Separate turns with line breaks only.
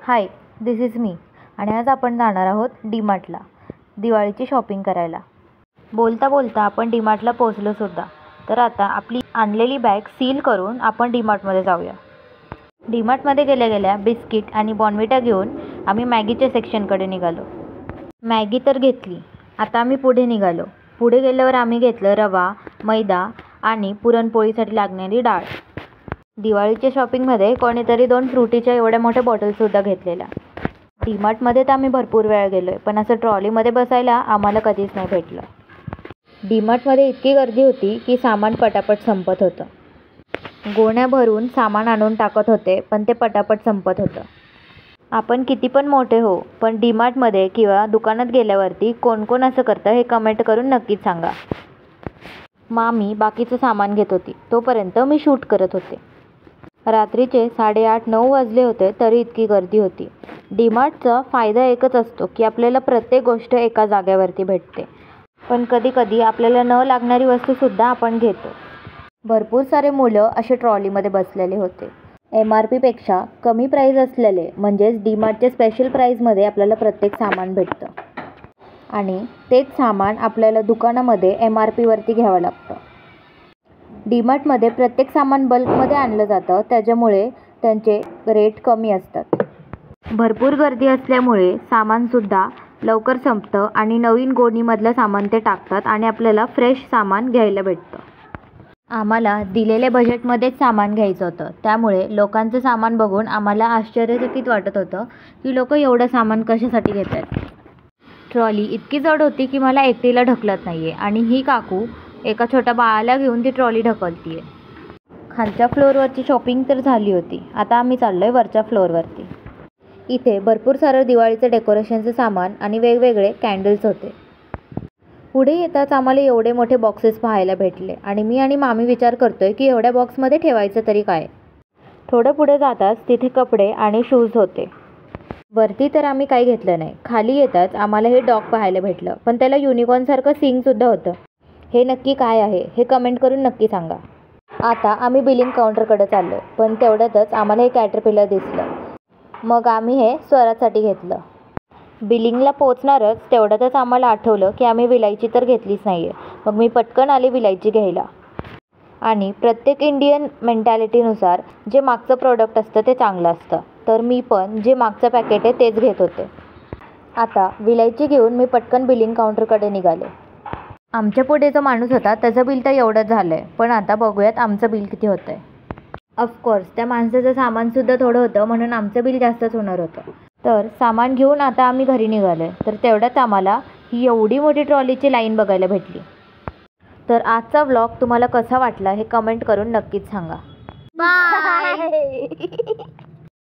High, this is me आणि आज आपण जाणार आहोत डीमार्टला दिवाळीची शॉपिंग करायला. बोलता बोलता आपण डीमार्टला पोहोचलो सुद्धा. तर आता आपली आणलेली बॅग सील करून आपण डीमार्टमध्ये जाऊया. डीमार्टमध्ये गेल्या गेल्या बिस्किट आणि बॉर्नव्हिटा घेऊन आम्ही मॅगीच्या सेक्शनकडे निघालो. मॅगी तर घेतली. आता आम्ही पुढे निघालो. पुढे गेल्यावर आम्ही घेतलं रवा, मैदा आणि पुरणपोळीसाठी लागणारी डाळ. दिवाळीच्या शॉपिंगमध्ये कोणीतरी 2 फ्रुटीच्या एवढ्या मोठ्या बॉटलसुद्धा घेतलेल्या. डीमार्टमध्ये तर आम्ही भरपूर वेळा गेलो आहे, पण असं ट्रॉलीमध्ये बसायला आम्हाला कधीच नाही भेटलं. डीमार्टमध्ये इतकी गर्दी होती की सामान पटापट संपत होतं. गोण्या भरून सामान आणून टाकत होते, पण ते पटापट संपत होतं. आपण किती पण मोठे हो, पण डीमार्टमध्ये किंवा दुकानात गेल्यावरती कोण कोण असं करतं हे कमेंट करून नक्कीच सांगा. मामी बाकीचं सामान घेत होती, तोपर्यंत मी शूट करत होते. रात्रीचे 8:30-9 वाजले होते तरी इतकी गर्दी होती. डीमार्टचा फायदा एकच असतो की आपल्याला प्रत्येक गोष्ट एका जागेवरती भेटते, पण कधीकधी आपल्याला न लागणारी वस्तूसुद्धा आपण घेतो. भरपूर सारे मुलं असे ट्रॉलीमध्ये बसलेले होते. MRP पेक्षा कमी प्राईज असलेले, म्हणजेच डीमार्टच्या स्पेशल प्राईजमध्ये आपल्याला प्रत्येक सामान भेटतं आणि तेच सामान आपल्याला दुकानामध्ये MRP वरती घ्यावं लागतं. डीमार्टमध्ये प्रत्येक सामान बल्कमध्ये आणलं जातं, त्याच्यामुळे त्यांचे रेट कमी असतात. भरपूर गर्दी असल्यामुळे सामानसुद्धा लवकर संपतं आणि नवीन गोणीमधलं सामान ते टाकतात आणि आपल्याला फ्रेश सामान घ्यायला भेटतं. आम्हाला दिलेल्या बजेटमध्येच सामान घ्यायचं होतं, त्यामुळे लोकांचं सामान बघून आम्हाला आश्चर्यचकित वाटत होतं की लोक एवढं सामान कशासाठी घेत आहेत. ट्रॉली इतकी जड होती की मला एकटीला ढकलत नाही आहे आणि ही काकू एका छोट्या बाळाला घेऊन ती ट्रॉली ढकलती आहे. खालच्या फ्लोअरवरची शॉपिंग तर झाली होती. आता आम्ही चाललो आहे वरच्या फ्लोअरवरती. इथे भरपूर सारं दिवाळीचं डेकोरेशनचं सामान आणि वेगवेगळे कॅन्डल्स होते. पुढे येताच आम्हाला एवढे मोठे बॉक्सेस पाहायला भेटले आणि मी आणि मामी विचार करतोय की एवढ्या बॉक्समध्ये ठेवायचं तरी काय. थोडं पुढे जाताच तिथे कपडे आणि शूज होते. वरती तर आम्ही काही घेतलं नाही. खाली येताच आम्हाला हे डॉग पाहायला भेटलं, पण त्याला युनिकॉर्नसारखं सिंगसुद्धा होतं. हे नक्की काय आहे हे कमेंट करून नक्की सांगा. आता आम्ही बिलिंग काउंटरकडे चाललो, पण तेवढ्यातच आम्हाला हे कॅटरपिलर दिसलं. मग आम्ही हे स्वराजसाठी घेतलं. बिलिंगला पोचणारच तेवढ्यातच आम्हाला आठवलं की आम्ही विलायची तर घेतलीच नाही आहे. मग मी पटकन आले विलायची घ्यायला आणि प्रत्येक इंडियन मेंटॅलिटीनुसार जे मागचं प्रोडक्ट असतं ते चांगलं असतं, तर मी पण जे मागचं पॅकेट आहे तेच घेत होते. आता विलायची घेऊन मी पटकन बिलिंग काउंटरकडे निघाले. आमच्या पुढे जो माणूस होता त्याचं बिल तर एवढंच झालं आहे, पण आता बघूयात आमचं बिल किती होतं आहे. ऑफकोर्स त्या माणसाचं सामानसुद्धा थोडं होतं, म्हणून आमचं बिल जास्तच होणार होतं. तर सामान घेऊन आता आम्ही घरी निघालो आहे. तर तेवढ्यात आम्हाला ही एवढी मोठी ट्रॉलीची लाईन बघायला भेटली. तर आजचा व्लॉग तुम्हाला कसा वाटला हे कमेंट करून नक्कीच सांगा. बाय.